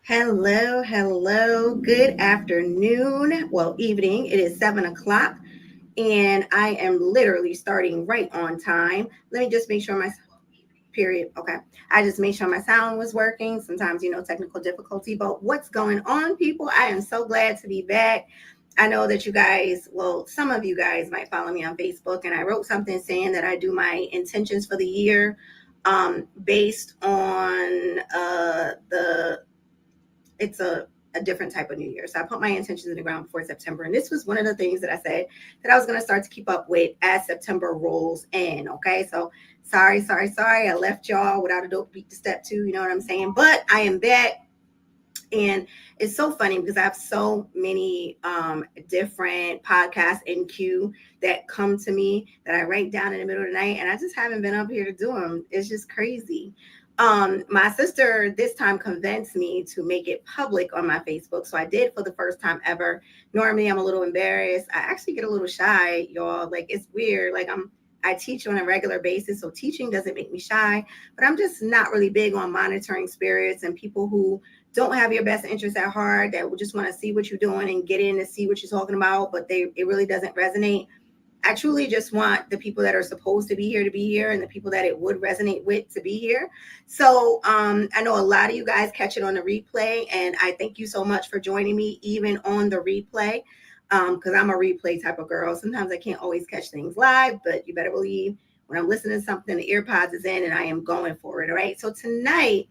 Hello. Good afternoon. Well, evening. It is 7 o'clock, and I am literally starting right on time. Let me just make sure my period. Okay. I just made sure my sound was working. Sometimes, technical difficulty, but what's going on, people? I am so glad to be back. I know that you guys, well, some of you guys might follow me on Facebook, and I wrote something saying that I do my intentions for the year based on the it's a different type of New Year. So I put my intentions in the ground before September. And this was one of the things that I said that I was going to start to keep up with as September rolls in. Okay. So sorry. I left y'all without a dope beat to step two. You know what I'm saying? But I am back. And it's so funny because I have so many different podcasts in queue that come to me that I write down in the middle of the night, and I just haven't been up here to do them. It's just crazy. My sister this time convinced me to make it public on my Facebook, so I did for the first time ever. Normally, I'm a little embarrassed. I actually get a little shy, y'all. Like it's weird. I teach on a regular basis, so teaching doesn't make me shy, but I'm just not really big on monitoring spirits and people who don't have your best interest at heart, that will just want to see what you're doing and get in to see what you're talking about, but it really doesn't resonate. I truly just want the people that are supposed to be here and the people that it would resonate with to be here. So I know a lot of you guys catch it on the replay, and I thank you so much for joining me even on the replay, because I'm a replay type of girl. Sometimes I can't always catch things live, but you better believe when I'm listening to something, the ear pods is in and I am going for it. All right. So tonight,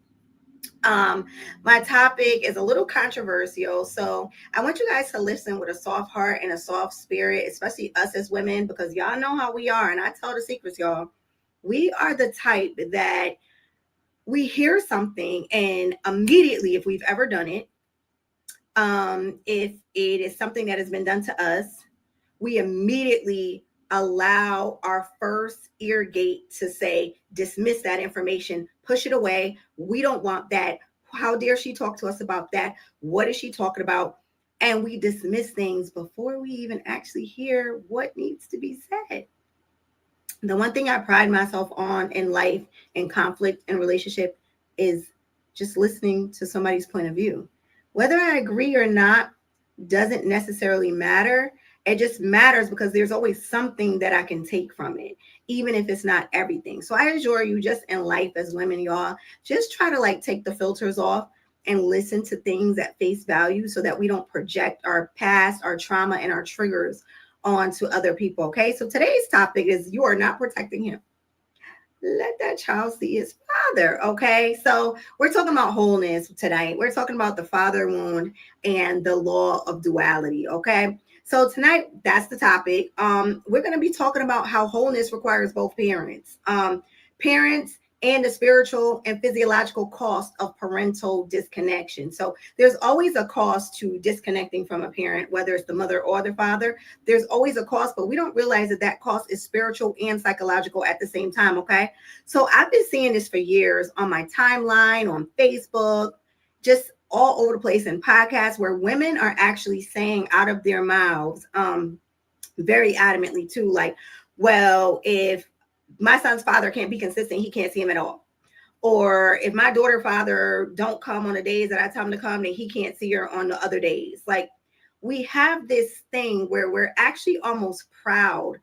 my topic is a little controversial, so I want you guys to listen with a soft heart and a soft spirit, especially us as women, because y'all know how we are, and I tell the secrets, y'all. We are the type that we hear something, and immediately, if we've ever done it, if it is something that has been done to us, we immediately allow our first ear gate to say, dismiss that information, push it away. We don't want that. How dare she talk to us about that? What is she talking about? And we dismiss things before we even actually hear what needs to be said. The one thing I pride myself on in life and conflict and relationship is just listening to somebody's point of view. Whether I agree or not doesn't necessarily matter. It just matters because there's always something that I can take from it, even if it's not everything. So I assure you, just in life as women, y'all, just try to take the filters off and listen to things at face value so that we don't project our past, our trauma, and our triggers onto other people. Okay. So today's topic is you are not protecting him. Let that child see his father. Okay. So we're talking about wholeness tonight. We're talking about the father wound and the law of duality. Okay. So tonight, that's the topic. We're going to be talking about how wholeness requires both parents. Parents and the spiritual and physiological cost of parental disconnection. So there's always a cost to disconnecting from a parent, whether it's the mother or the father. There's always a cost, but we don't realize that that cost is spiritual and psychological at the same time. Okay. So I've been seeing this for years on my timeline, on Facebook, just all over the place in podcasts where women are actually saying out of their mouths, very adamantly too, like, well, if my son's father can't be consistent, he can't see him at all. Or if my daughter father don't come on the days that I tell him to come, then he can't see her on the other days. Like, we have this thing where we're actually almost proud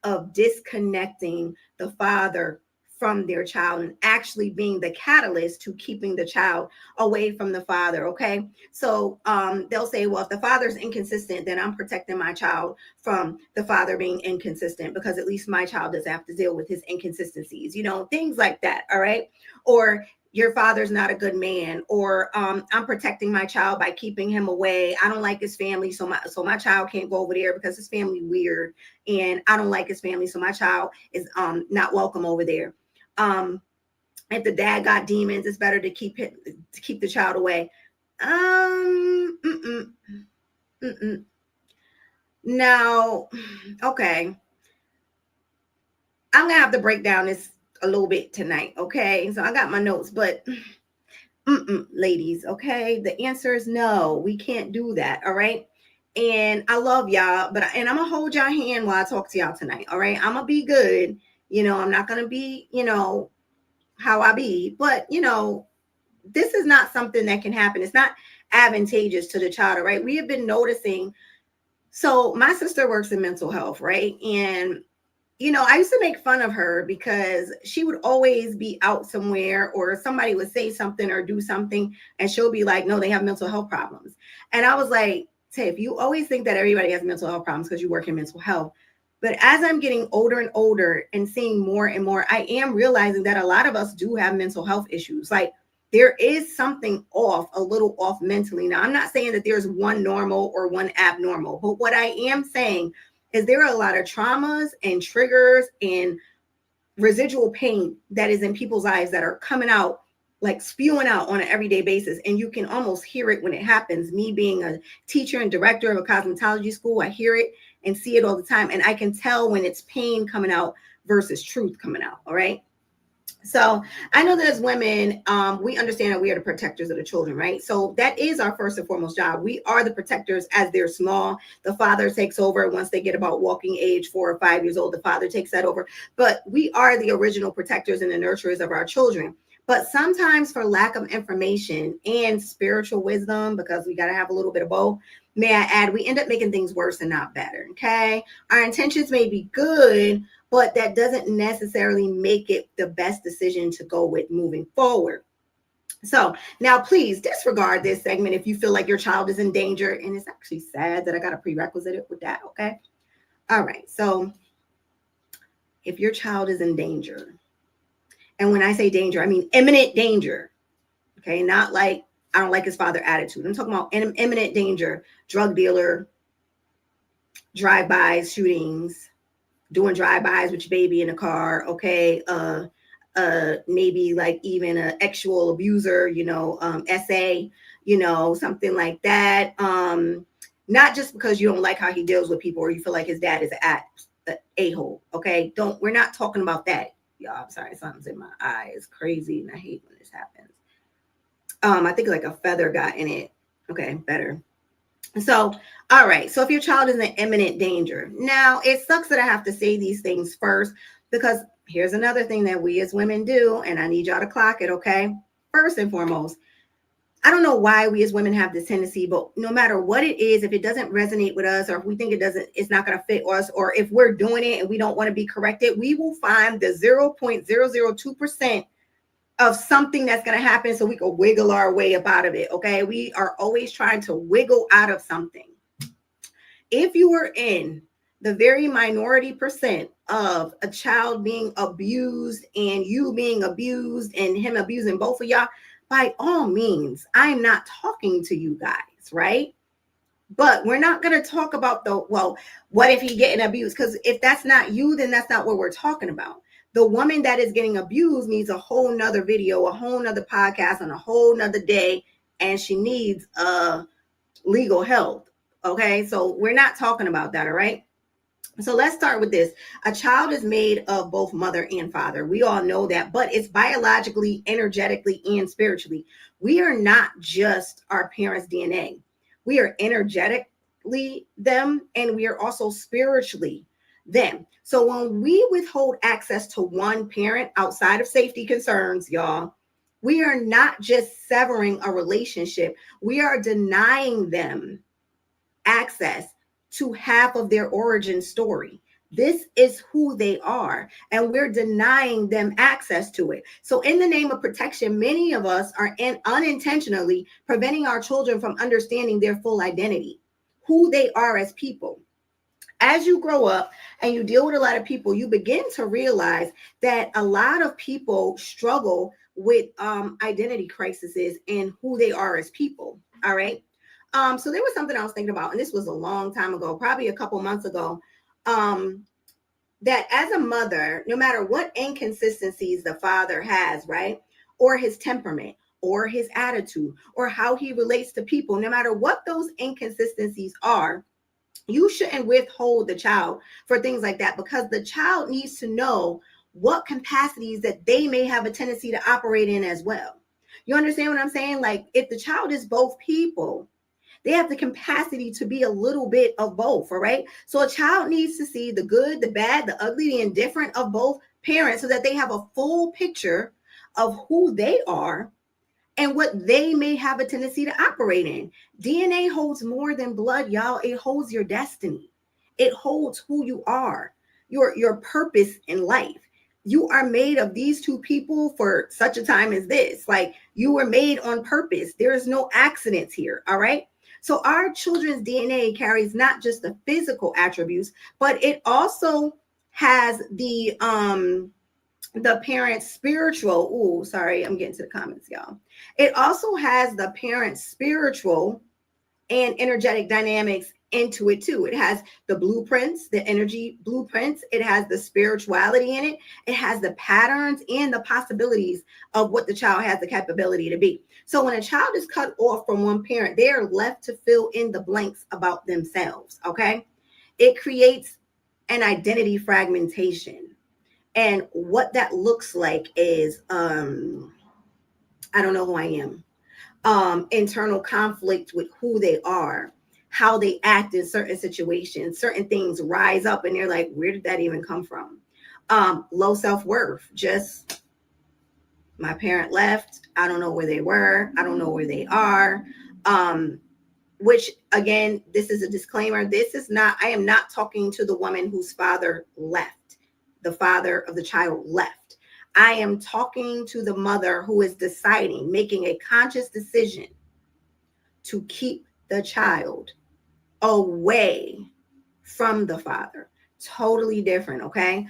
of disconnecting the father from their child and actually being the catalyst to keeping the child away from the father. Okay. So they'll say, well, if the father's inconsistent, then I'm protecting my child from the father being inconsistent because at least my child doesn't have to deal with his inconsistencies, things like that. All right. Or your father's not a good man, or I'm protecting my child by keeping him away. I don't like his family, so my child can't go over there because his family weird, and I don't like his family, so my child is not welcome over there. If the dad got demons, it's better to keep the child away. Mm-mm, mm-mm. Now, okay, I'm gonna have to break down this a little bit tonight. Okay, so I got my notes, but ladies, okay, the answer is no. We can't do that. All right. And I love y'all, and I'm gonna hold y'all hand while I talk to y'all tonight. All right. I'm gonna be good. I'm not gonna be, how I be, but this is not something that can happen. It's not advantageous to the child, all right? We have been noticing. So my sister works in mental health, right? And I used to make fun of her because she would always be out somewhere, or somebody would say something or do something, and she'll be like, no, they have mental health problems. And I was like, Tiff, you always think that everybody has mental health problems because you work in mental health. But as I'm getting older and older and seeing more and more, I am realizing that a lot of us do have mental health issues. Like, there is something off, a little off mentally. Now, I'm not saying that there's one normal or one abnormal, but what I am saying is there are a lot of traumas and triggers and residual pain that is in people's lives that are coming out, like spewing out on an everyday basis. And you can almost hear it when it happens. Me being a teacher and director of a cosmetology school, I hear it and see it all the time. And I can tell when it's pain coming out versus truth coming out. All right. So I know that as women, we understand that we are the protectors of the children, right? So that is our first and foremost job. We are the protectors as they're small. The father takes over once they get about walking age, 4 or 5 years old. The father takes that over. But we are the original protectors and the nurturers of our children. But sometimes, for lack of information and spiritual wisdom, because we got to have a little bit of both, may I add, we end up making things worse and not better. Okay. Our intentions may be good, but that doesn't necessarily make it the best decision to go with moving forward. So now, please disregard this segment if you feel like your child is in danger. And it's actually sad that I got a prerequisite with that. Okay. All right. So if your child is in danger, and when I say danger, I mean imminent danger. Okay. Not like I don't like his father attitude. I'm talking about imminent danger, drug dealer, drive-bys, shootings, doing drive-bys with your baby in a car, okay, maybe like even an actual abuser, SA, something like that. Not just because you don't like how he deals with people or you feel like his dad is an a-hole, okay? We're not talking about that. Y'all, I'm sorry, something's in my eye. It's crazy, and I hate when this happens. I think like a feather got in it. Okay, better. So, all right. So if your child is in imminent danger, now it sucks that I have to say these things first, because here's another thing that we as women do, and I need y'all to clock it. Okay. First and foremost, I don't know why we as women have this tendency, but no matter what it is, if it doesn't resonate with us, or if we think it's not going to fit us, or if we're doing it and we don't want to be corrected, we will find the 0.002% of something that's going to happen so we can wiggle our way up out of it. Okay. We are always trying to wiggle out of something. If you were in the very minority percent of a child being abused and you being abused and him abusing both of y'all, by all means, I'm not talking to you guys, right? But we're not going to talk about what if he getting abused? Because if that's not you, then that's not what we're talking about. The woman that is getting abused needs a whole nother video, a whole nother podcast on a whole nother day, and she needs legal help. Okay, so we're not talking about that, all right? So let's start with this. A child is made of both mother and father. We all know that, but it's biologically, energetically, and spiritually. We are not just our parents' DNA. We are energetically them, and we are also spiritually them. So when we withhold access to one parent outside of safety concerns, y'all, we are not just severing a relationship. We are denying them access to half of their origin story. This is who they are, and we're denying them access to it. So in the name of protection, many of us are unintentionally preventing our children from understanding their full identity, who they are as people. As you grow up and you deal with a lot of people, you begin to realize that a lot of people struggle with identity crises and who they are as people. All right. So there was something I was thinking about, and this was a long time ago, probably a couple months ago, that as a mother, no matter what inconsistencies the father has, right, or his temperament, or his attitude, or how he relates to people, no matter what those inconsistencies are, you shouldn't withhold the child for things like that, because the child needs to know what capacities that they may have a tendency to operate in as well. You understand what I'm saying? Like, if the child is both people, they have the capacity to be a little bit of both, all right? So a child needs to see the good, the bad, the ugly, the indifferent of both parents so that they have a full picture of who they are and what they may have a tendency to operate in. DNA holds more than blood, y'all. It holds your destiny. It holds who you are, your purpose in life. You are made of these two people for such a time as this. Like, you were made on purpose. There is no accidents here. All right. So our children's DNA carries not just the physical attributes, but it also has the parent's spiritual. Oh, sorry, I'm getting to the comments, y'all. It also has the parent's spiritual and energetic dynamics into it too. It has the blueprints, the energy blueprints. It has the spirituality in it. It has the patterns and the possibilities of what the child has the capability to be. So when a child is cut off from one parent, they are left to fill in the blanks about themselves. Okay. It creates an identity fragmentation. And what that looks like is I don't know who I am. Internal conflict with who they are, how they act in certain situations. Certain things rise up and they're like, where did that even come from? Low self-worth. Just, my parent left. I don't know where they were. I don't know where they are. Which, again, this is a disclaimer. This is not, I am not talking to the woman whose father left. The father of the child left. I am talking to the mother who is deciding, making a conscious decision to keep the child away from the father. Totally different, okay?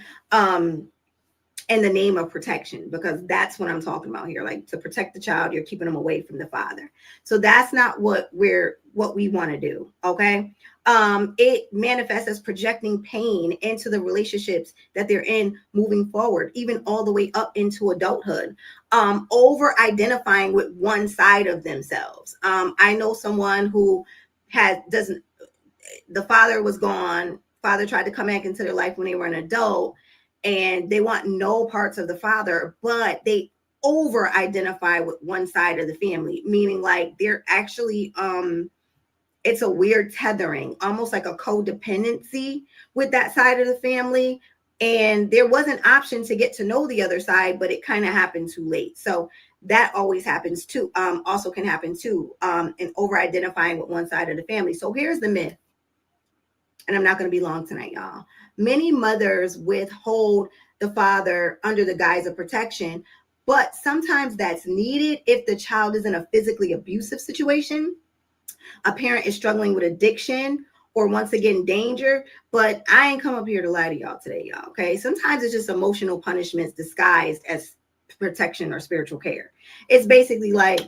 In the name of protection, because that's what I'm talking about here. Like, to protect the child, you're keeping them away from the father. So that's not what we want to do, okay? It manifests as projecting pain into the relationships that they're in moving forward, even all the way up into adulthood. Over identifying with one side of themselves. I know someone who the father was gone. Father tried to come back into their life when they were an adult, and they want no parts of the father, but they over identify with one side of the family, meaning like they're actually it's a weird tethering, almost like a codependency with that side of the family. And there was an option to get to know the other side, but it kind of happened too late. So that always happens too, also can happen too, in over identifying with one side of the family. So here's the myth, and I'm not going to be long tonight, y'all. Many mothers withhold the father under the guise of protection, but sometimes that's needed if the child is in a physically abusive situation, a parent is struggling with addiction, or once again, danger. But I ain't come up here to lie to y'all today, y'all, okay? Sometimes it's just emotional punishments disguised as protection or spiritual care. It's basically like,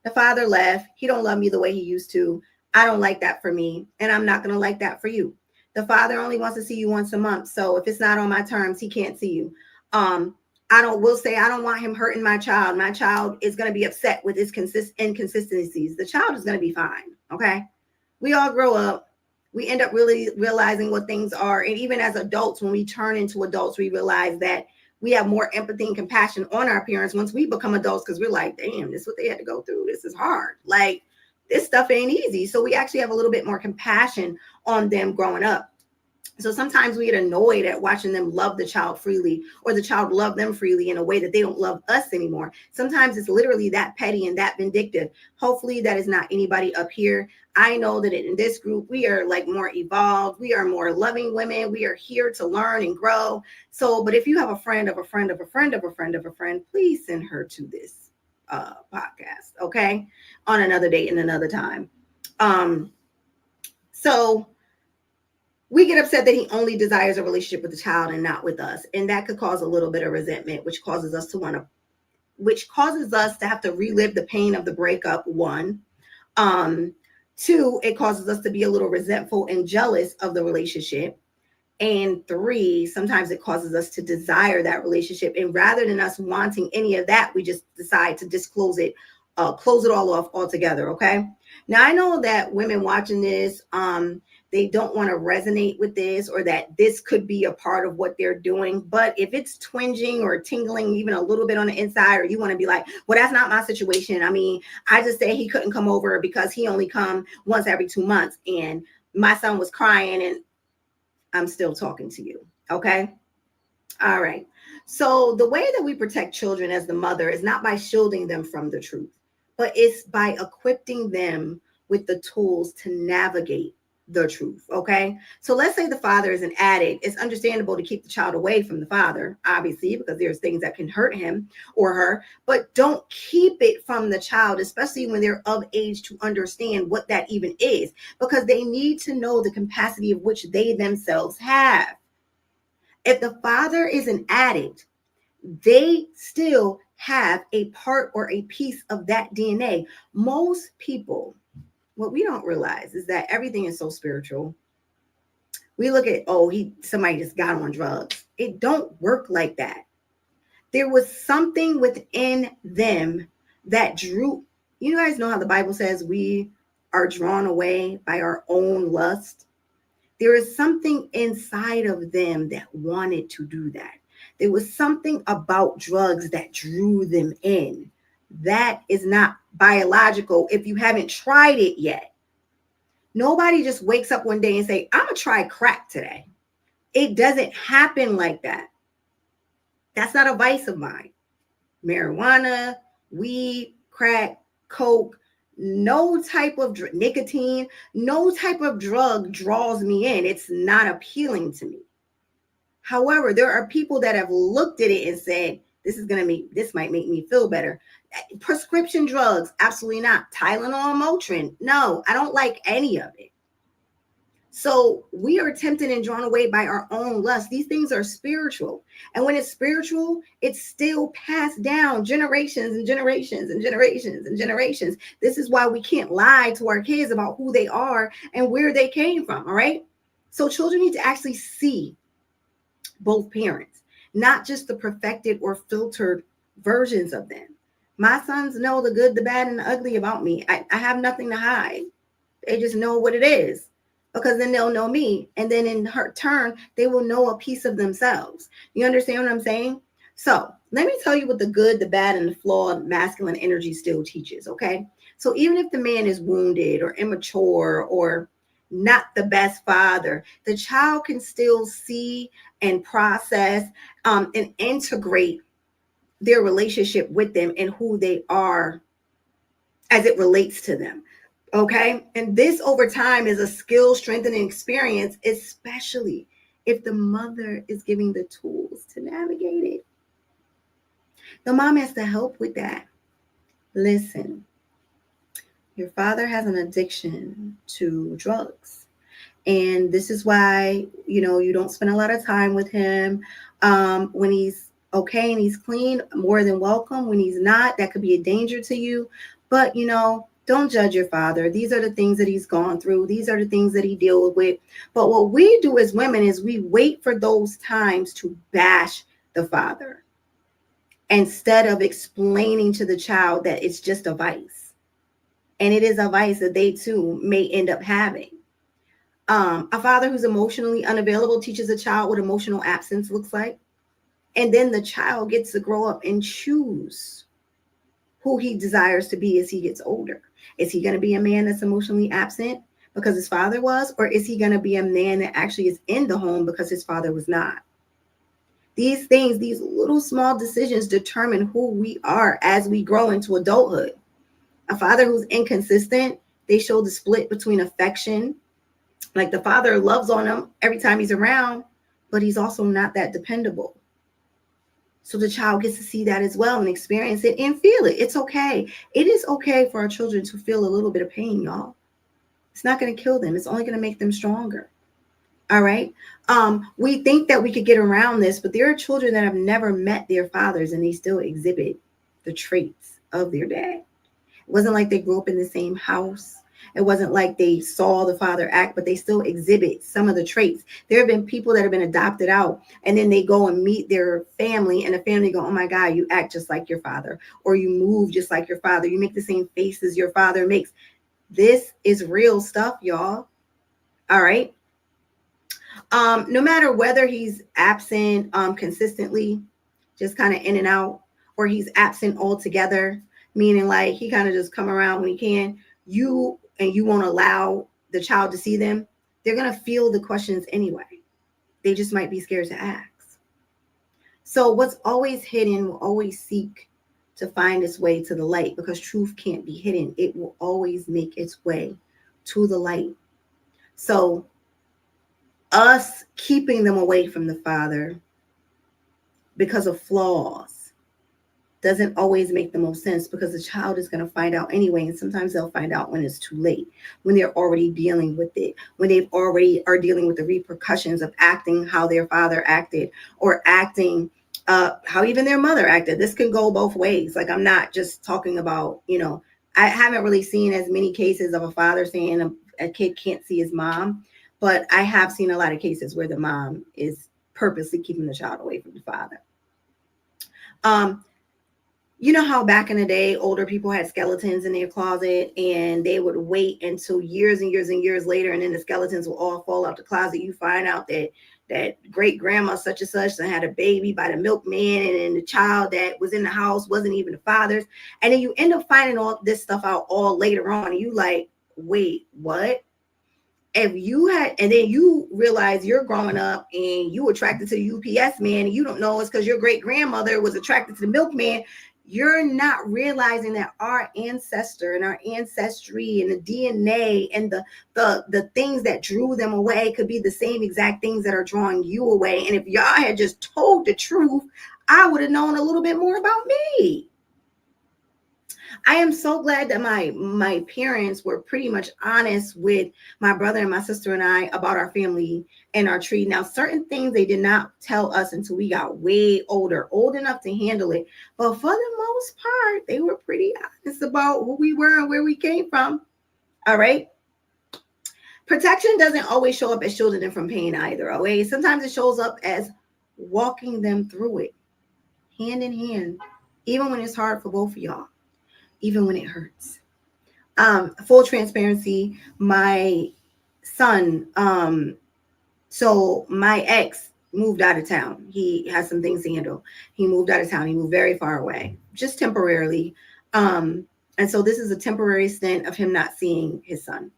the father left, he don't love me the way he used to. I don't like that for me, and I'm not going to like that for you. The father only wants to see you once a month, so if it's not on my terms, he can't see you. I don't want him hurting my child. My child is going to be upset with his inconsistencies. The child is going to be fine. Okay. We all grow up. We end up really realizing what things are. And even as adults, when we turn into adults, we realize that we have more empathy and compassion on our parents once we become adults, because we're like, damn, this is what they had to go through. This is hard. Like, this stuff ain't easy. So we actually have a little bit more compassion on them growing up. So sometimes we get annoyed at watching them love the child freely, or the child love them freely in a way that they don't love us anymore. Sometimes it's literally that petty and that vindictive. Hopefully that is not anybody up here. I know that in this group, we are like more evolved. We are more loving women. We are here to learn and grow. So, but if you have a friend of a friend of a friend of a friend of a friend, please send her to this podcast, okay? On another date and another time. So we get upset that he only desires a relationship with the child and not with us. And that could cause a little bit of resentment, which causes us to have to relive the pain of the breakup. One. Two, it causes us to be a little resentful and jealous of the relationship. And three, sometimes it causes us to desire that relationship. And rather than us wanting any of that, we just decide to disclose it, close it all off altogether. Okay. Now, I know that women watching this, they don't want to resonate with this, or that this could be a part of what they're doing. But if it's twinging or tingling even a little bit on the inside, or you want to be like, well, that's not my situation. I mean, I just said he couldn't come over because he only come once every 2 months, and my son was crying, and I'm still talking to you. Okay. All right. So the way that we protect children as the mother is not by shielding them from the truth, but it's by equipping them with the tools to navigate the truth. Okay. So let's say the father is an addict. It's understandable to keep the child away from the father, obviously, because there's things that can hurt him or her, but don't keep it from the child, especially when they're of age to understand what that even is, because they need to know the capacity of which they themselves have. If the father is an addict, they still have a part or a piece of that DNA. Most people, what we don't realize is that everything is so spiritual. We look at, oh, somebody just got on drugs. It don't work like that. There was something within them that drew. You guys know how the Bible says we are drawn away by our own lust. There is something inside of them that wanted to do that. There was something about drugs that drew them in. That is not biological if you haven't tried it yet. Nobody just wakes up one day and say, I'm going to try crack today. It doesn't happen like that. That's not a vice of mine. Marijuana, weed, crack, coke, no type of nicotine, no type of drug draws me in. It's not appealing to me. However, there are people that have looked at it and said, this might make me feel better. Prescription drugs, absolutely not. Tylenol, Motrin, no, I don't like any of it. So we are tempted and drawn away by our own lust. These things are spiritual. And when it's spiritual, it's still passed down generations and generations and generations and generations. This is why we can't lie to our kids about who they are and where they came from. All right. So children need to actually see both parents, not just the perfected or filtered versions of them. My sons know the good, the bad, and the ugly about me. I have nothing to hide. They just know what it is, because then they'll know me. And then in her turn, they will know a piece of themselves. You understand what I'm saying? So let me tell you what the good, the bad, and the flawed masculine energy still teaches. Okay. So even if the man is wounded or immature or not the best father, the child can still see and process and integrate their relationship with them and who they are as it relates to them. Okay. And this over time is a skill strengthening experience, especially if the mother is giving the tools to navigate it. The mom has to help with that. Listen, your father has an addiction to drugs. And this is why, you don't spend a lot of time with him. When he's okay and he's clean, more than welcome. When he's not, that could be a danger to you. But, don't judge your father. These are the things that he's gone through. These are the things that he deals with. But what we do as women is we wait for those times to bash the father instead of explaining to the child that it's just a vice. And it is a vice that they too may end up having. A father who's emotionally unavailable teaches a child what emotional absence looks like. And then the child gets to grow up and choose who he desires to be as he gets older. Is he going to be a man that's emotionally absent because his father was, or is he going to be a man that actually is in the home because his father was not? These things, these little small decisions determine who we are as we grow into adulthood. A father who's inconsistent, they show the split between affection. Like the father loves on him every time he's around, but he's also not that dependable. So the child gets to see that as well and experience it and feel it. It's okay. It is okay for our children to feel a little bit of pain, y'all. It's not going to kill them. It's only going to make them stronger. All right. We think that we could get around this, but there are children that have never met their fathers and they still exhibit the traits of their dad. It wasn't like they grew up in the same house. It wasn't like they saw the father act, but they still exhibit some of the traits. There have been people that have been adopted out and then they go and meet their family and the family go, oh my God, you act just like your father, or you move just like your father. You make the same faces your father makes. This is real stuff, y'all. All right. No matter whether he's absent consistently, just kind of in and out, or he's absent altogether, meaning like he kind of just come around when he can, you won't allow the child to see them, they're going to feel the questions anyway. They just might be scared to ask. So what's always hidden will always seek to find its way to the light, because truth can't be hidden. It will always make its way to the light. So us keeping them away from the Father because of flaws doesn't always make the most sense, because the child is going to find out anyway. And sometimes they'll find out when it's too late, when they're already dealing with it, when they've already are dealing with the repercussions of acting how their father acted, or acting how even their mother acted. This can go both ways. Like, I'm not just talking about, I haven't really seen as many cases of a father saying a kid can't see his mom, but I have seen a lot of cases where the mom is purposely keeping the child away from the father. You know how back in the day, older people had skeletons in their closet, and they would wait until years and years and years later, and then the skeletons will all fall out the closet. You find out that great grandma such and such had a baby by the milkman, and then the child that was in the house wasn't even the father's. And then you end up finding all this stuff out all later on. And you like, wait, what? If you had, and then you realize you're growing up and you attracted to the UPS man, and you don't know it's because your great grandmother was attracted to the milkman. You're not realizing that our ancestor and our ancestry and the DNA and the things that drew them away could be the same exact things that are drawing you away. And if y'all had just told the truth, I would have known a little bit more about me. I am so glad that my parents were pretty much honest with my brother and my sister and I about our family and our tree. Now, certain things they did not tell us until we got way older, old enough to handle it. But for the most part, they were pretty honest about who we were and where we came from. All right. Protection doesn't always show up as shielding them from pain either. Okay. Sometimes it shows up as walking them through it, hand in hand, even when it's hard for both of y'all. Even when it hurts. Full transparency, my son, so my ex moved out of town. He has some things to handle. He moved out of town. He moved very far away, just temporarily. And so this is a temporary stint of him not seeing his son.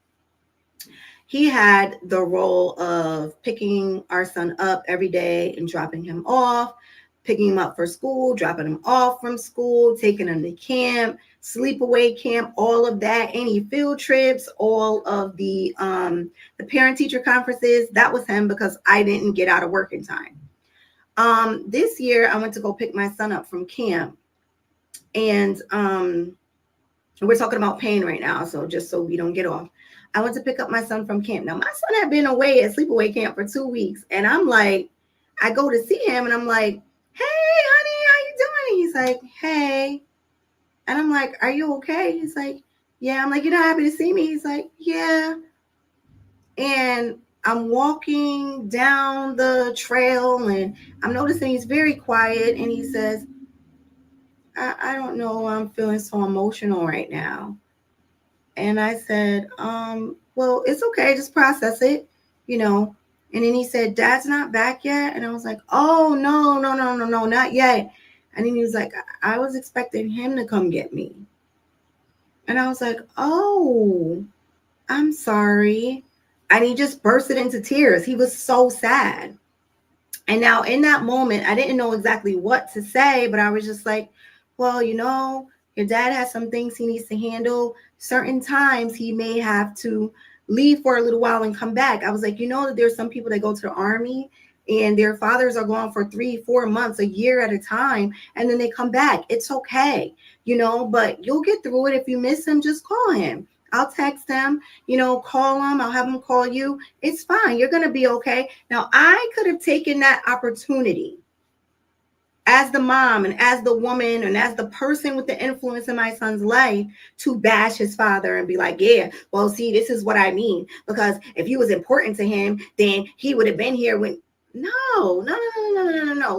He had the role of picking our son up every day and dropping him off, picking him up for school, dropping him off from school, taking him to camp, sleepaway camp, all of that, any field trips, all of the parent-teacher conferences. That was him, because I didn't get out of work in time. This year, I went to go pick my son up from camp, and we're talking about pain right now, so just so we don't get off. I went to pick up my son from camp. Now, my son had been away at sleepaway camp for 2 weeks, and I'm like, I go to see him, and I'm like, hey, honey, how you doing? He's like, hey. And I'm like, are you okay? He's like, yeah. I'm like, you're not happy to see me? He's like, yeah. And I'm walking down the trail, and I'm noticing he's very quiet. And he says, I don't know. I'm feeling so emotional right now. And I said, well, it's okay. Just process it, And then he said, Dad's not back yet. And I was like, oh, no, not yet. And then he was like, I was expecting him to come get me. And I was like, oh, I'm sorry. And he just bursted into tears. He was so sad. And now in that moment, I didn't know exactly what to say, but I was just like, well, your dad has some things he needs to handle. Certain times he may have to leave for a little while and come back. I was like, that there's some people that go to the army and their fathers are gone for 3-4 months, a year at a time, and then they come back. It's okay, but you'll get through it. If you miss him, just call him. I'll text him, call him. I'll have him call you. It's fine. You're going to be okay. Now, I could have taken that opportunity as the mom and as the woman and as the person with the influence in my son's life to bash his father and be like, yeah, well, see, this is what I mean. Because if you was important to him, then he would have been here when. No.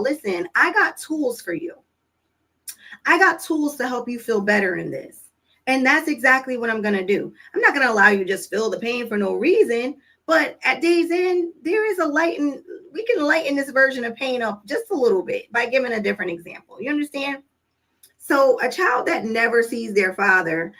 Listen, I got tools for you. I got tools to help you feel better in this. And that's exactly what I'm going to do. I'm not going to allow you to just feel the pain for no reason. But at day's end, there is a lighten. We can lighten this version of pain up just a little bit by giving a different example. You understand? So a child that never sees their father,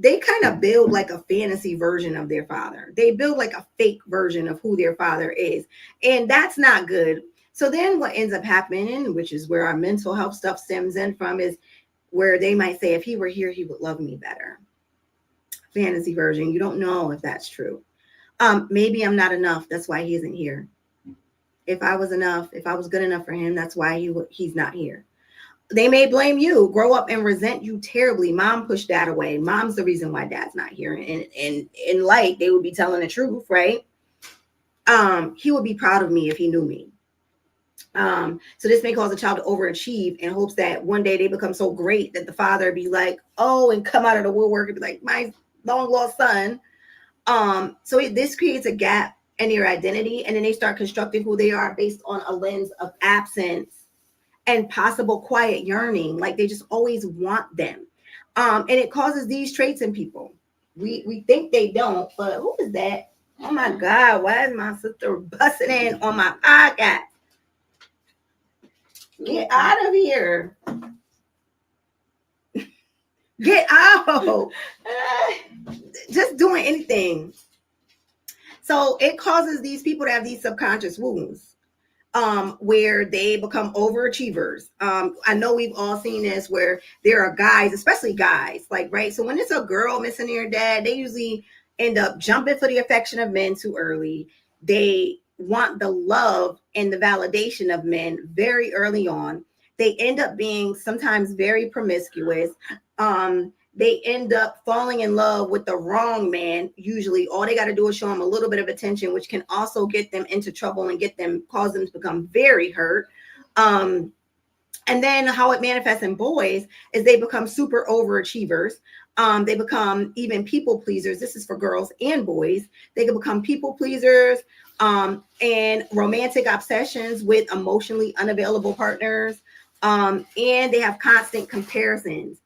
they kind of build like a fantasy version of their father. They build like a fake version of who their father is. And that's not good. So then what ends up happening, which is where our mental health stuff stems in from, is where they might say, if he were here, he would love me better. Fantasy version. You don't know if that's true. Maybe I'm not enough. That's why he isn't here. If I was enough, if I was good enough for him, that's why he's not here. They may blame you, grow up and resent you terribly. Mom pushed dad away. Mom's the reason why dad's not here. And in light, they would be telling the truth, right? He would be proud of me if he knew me. So this may cause a child to overachieve in hopes that one day they become so great that the father be like, oh, and come out of the woodwork and be like, my long lost son. This creates a gap in their identity, and then they start constructing who they are based on a lens of absence and possible quiet yearning, like they just always want them. And it causes these traits in people. We think they don't, but who is that? Oh my God, why is my sister busting in on my podcast? Get out of here. Get out. Just doing anything. So it causes these people to have these subconscious wounds where they become overachievers. I know we've all seen this where there are guys, especially guys, like, right? So when it's a girl missing their dad, they usually end up jumping for the affection of men too early. They want the love and the validation of men very early on. They end up being sometimes very promiscuous. They end up falling in love with the wrong man. Usually all they got to do is show them a little bit of attention, which can also get them into trouble and cause them to become very hurt. And then how it manifests in boys is they become super overachievers. They become even people pleasers. This is for girls and boys. They can become people pleasers and romantic obsessions with emotionally unavailable partners. And they have constant comparisons.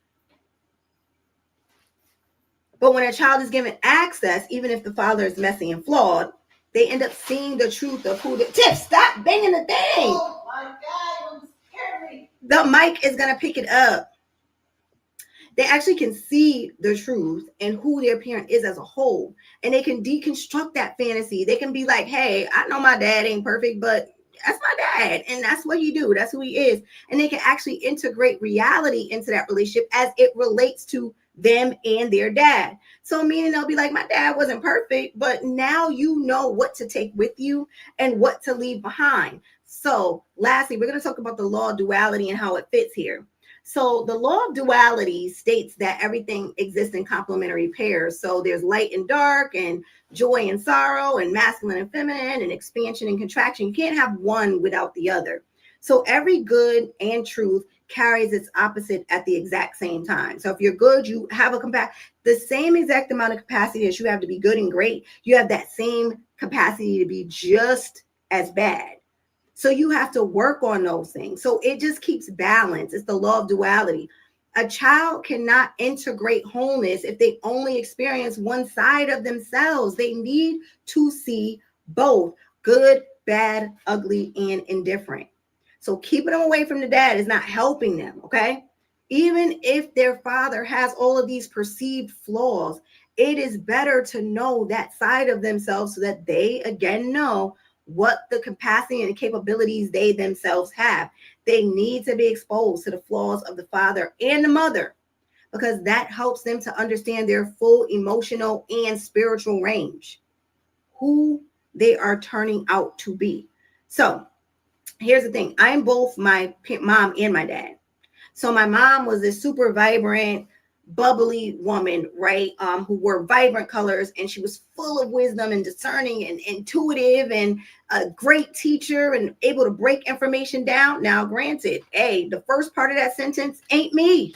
But when a child is given access, even if the father is messy and flawed, they end up seeing the truth of who Tiff, stop banging the thing. Oh my God, you scared me. The mic is going to pick it up. They actually can see the truth and who their parent is as a whole. And they can deconstruct that fantasy. They can be like, hey, I know my dad ain't perfect, but that's my dad. And that's what he do. That's who he is. And they can actually integrate reality into that relationship as it relates to them and their dad. So meaning they'll be like, my dad wasn't perfect, but now you know what to take with you and what to leave behind. So lastly, we're going to talk about the law of duality and how it fits here. So the law of duality states that everything exists in complementary pairs. So there's light and dark and joy and sorrow and masculine and feminine and expansion and contraction. You can't have one without the other. So every good and truth carries its opposite at the exact same time. So if you're good, you have the same exact amount of capacity as you have to be good and great. You have that same capacity to be just as bad. So you have to work on those things. So it just keeps balance. It's the law of duality. A child cannot integrate wholeness if they only experience one side of themselves. They need to see both good, bad, ugly, and indifferent. So keeping them away from the dad is not helping them, okay? Even if their father has all of these perceived flaws, it is better to know that side of themselves so that they, again, know what the capacity and the capabilities they themselves have. They need to be exposed to the flaws of the father and the mother because that helps them to understand their full emotional and spiritual range, who they are turning out to be. So here's the thing. I'm both my mom and my dad. So my mom was this super vibrant, bubbly woman, right? Who wore vibrant colors, and she was full of wisdom and discerning and intuitive and a great teacher and able to break information down. Now, granted, the first part of that sentence ain't me.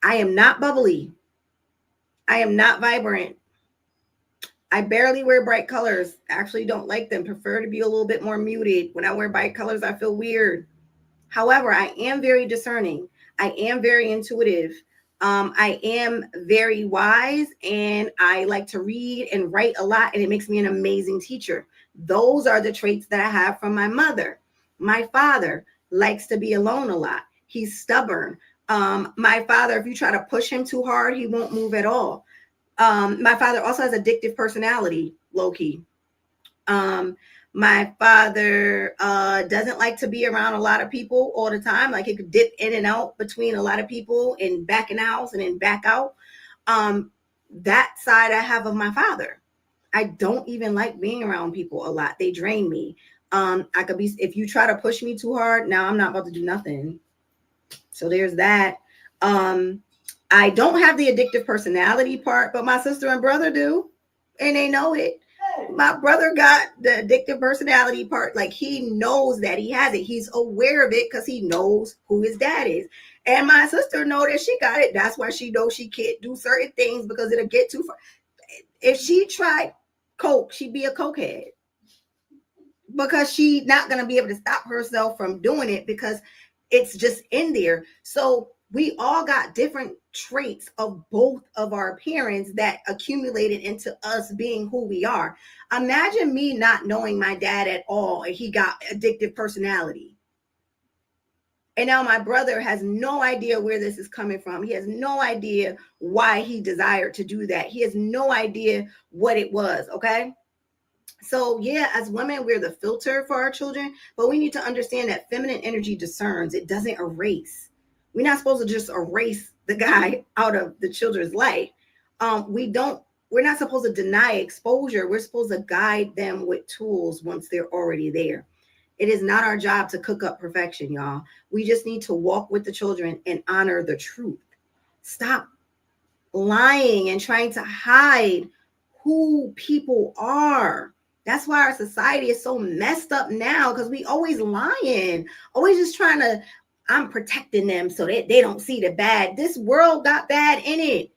I am not bubbly. I am not vibrant. I barely wear bright colors. Actually don't like them. Prefer to be a little bit more muted. When I wear bright colors, I feel weird. However, I am very discerning. I am very intuitive. I am very wise, and I like to read and write a lot, and it makes me an amazing teacher. Those are the traits that I have from my mother. My father likes to be alone a lot. He's stubborn. My father, if you try to push him too hard, he won't move at all. My father also has addictive personality, low key. My father doesn't like to be around a lot of people all the time. Like he could dip in and out between a lot of people and back in the house and then back out. That side I have of my father. I don't even like being around people a lot. They drain me. I could be, if you try to push me too hard, now I'm not about to do nothing. So there's that. I don't have the addictive personality part, but my sister and brother do, and they know it. My brother got the addictive personality part. Like he knows that he has it. He's aware of it because he knows who his dad is. And my sister know that she got it. That's why she knows she can't do certain things because it'll get too far. If she tried coke, she'd be a cokehead because she's not going to be able to stop herself from doing it because it's just in there. So we all got different traits of both of our parents that accumulated into us being who we are. Imagine me not knowing my dad at all and he got addictive personality. And now my brother has no idea where this is coming from. He has no idea why he desired to do that. He has no idea what it was, okay? So yeah, as women, we're the filter for our children, but we need to understand that feminine energy discerns. It doesn't erase. We're not supposed to just erase the guy out of the children's life. We're not supposed to deny exposure. We're supposed to guide them with tools once they're already there. It is not our job to cook up perfection, y'all. We just need to walk with the children and honor the truth. Stop lying and trying to hide who people are. That's why our society is so messed up now, because we always lying, always just trying to, I'm protecting them so that they don't see the bad. This world got bad in it.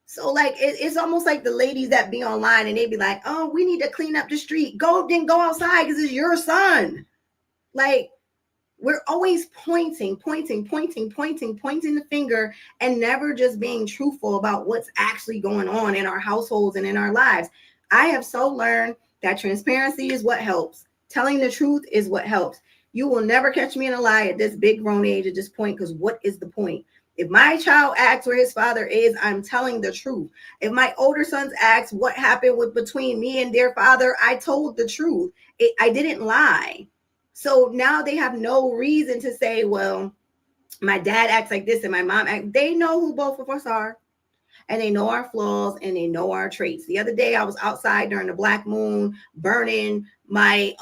So like it's almost like the ladies that be online and they be like, oh, we need to clean up the street. Go outside because it's your son. Like we're always pointing the finger and never just being truthful about what's actually going on in our households and in our lives. I have so learned that transparency is what helps. Telling the truth is what helps. You will never catch me in a lie at this big grown age at this point, because what is the point? If my child asks where his father is, I'm telling the truth. If my older sons ask what happened between me and their father, I told the truth. I didn't lie. So now they have no reason to say, well, my dad acts like this and my mom acts. They know who both of us are, and they know our flaws and they know our traits. The other day I was outside during the black moon burning my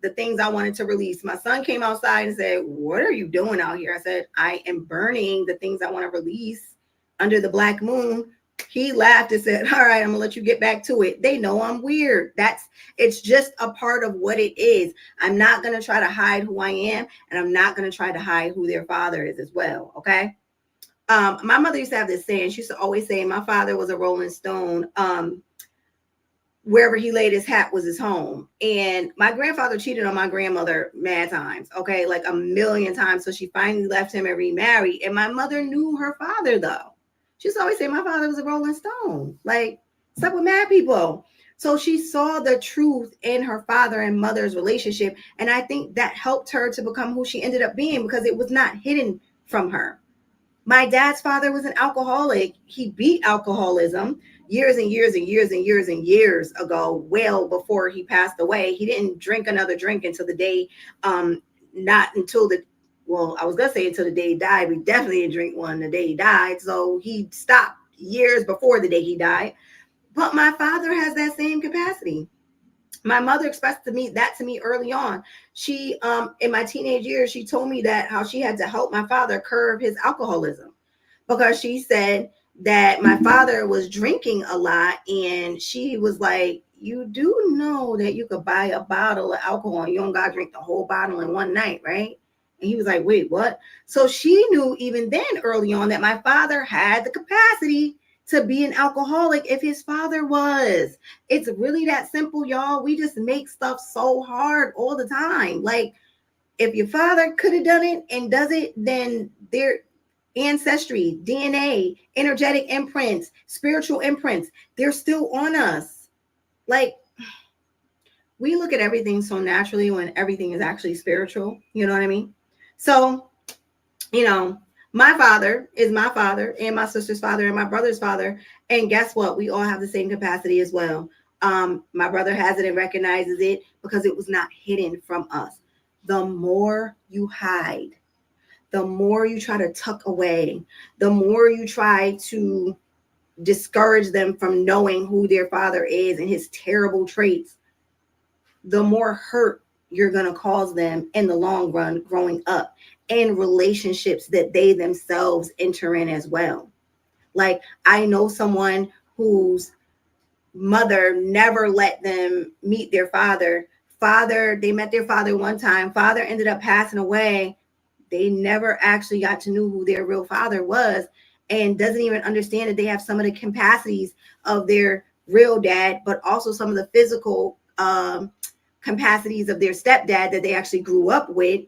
the things I wanted to release. My son came outside and said, what are you doing out here? I said, I am burning the things I want to release under the black moon. He laughed and said, all right, I'm gonna let you get back to it. They know I'm weird. It's just a part of what it is. I'm not gonna try to hide who I am, and I'm not gonna try to hide who their father is as well. Okay. My mother used to have this saying. She used to always say, my father was a Rolling Stone. Wherever he laid his hat was his home. And my grandfather cheated on my grandmother mad times. Okay. Like a million times. So she finally left him and remarried. And my mother knew her father though. She used to always say my father was a Rolling Stone. Like, stop with mad people. So she saw the truth in her father and mother's relationship. And I think that helped her to become who she ended up being, because it was not hidden from her. My dad's father was an alcoholic. He beat alcoholism years and years and years and years and years ago, well before he passed away. He didn't drink another drink until the day, not until the, well, I was going to say until the day he died. We definitely didn't drink one the day he died. So he stopped years before the day he died. But my father has that same capacity. My mother expressed to me early on. She, in my teenage years, she told me that how she had to help my father curb his alcoholism, because she said that my father was drinking a lot, and she was like, you do know that you could buy a bottle of alcohol and you don't got to drink the whole bottle in one night, right? And he was like, wait, what? So she knew even then early on that my father had the capacity to be an alcoholic if his father was. It's really that simple, y'all. We just make stuff so hard all the time. Like, if your father could have done it and does it, then their ancestry, DNA, energetic imprints, spiritual imprints, they're still on us. Like, we look at everything so naturally when everything is actually spiritual. You know what I mean? So, my father is my father, and my sister's father, and my brother's father. And guess what? We all have the same capacity as well. My brother has it and recognizes it because it was not hidden from us. The more you hide, the more you try to tuck away, the more you try to discourage them from knowing who their father is and his terrible traits, the more hurt you're going to cause them in the long run growing up in relationships that they themselves enter in as well. Like, I know someone whose mother never let them meet their father. They met their father one time. Father ended up passing away. They never actually got to know who their real father was, and doesn't even understand that they have some of the capacities of their real dad, but also some of the physical capacities of their stepdad that they actually grew up with.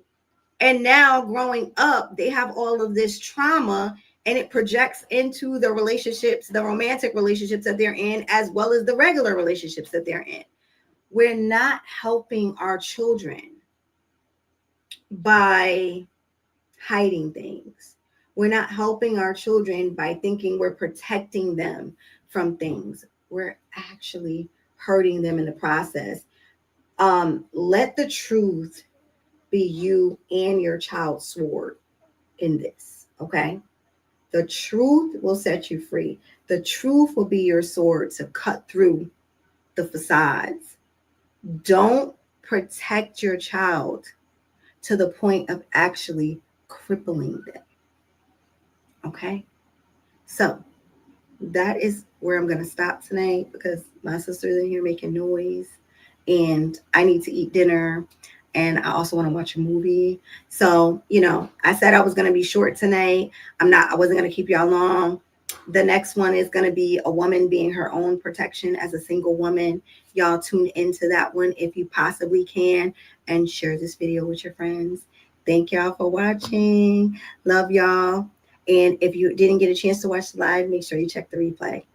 And now growing up, they have all of this trauma, and it projects into the relationships, the romantic relationships that they're in, as well as the regular relationships that they're in. We're not helping our children by hiding things. We're not helping our children by thinking we're protecting them from things. We're actually hurting them in the process. Let the truth be you and your child's sword in this, okay? The truth will set you free. The truth will be your sword to cut through the facades. Don't protect your child to the point of actually crippling them, okay? So that is where I'm going to stop tonight, because my sister's in here making noise and I need to eat dinner, and I also want to watch a movie. So, I said I was going to be short tonight. I wasn't going to keep y'all long. The next one is going to be a woman being her own protection as a single woman. Y'all tune into that one if you possibly can, and share this video with your friends. Thank y'all for watching. Love y'all. And if you didn't get a chance to watch the live, make sure you check the replay.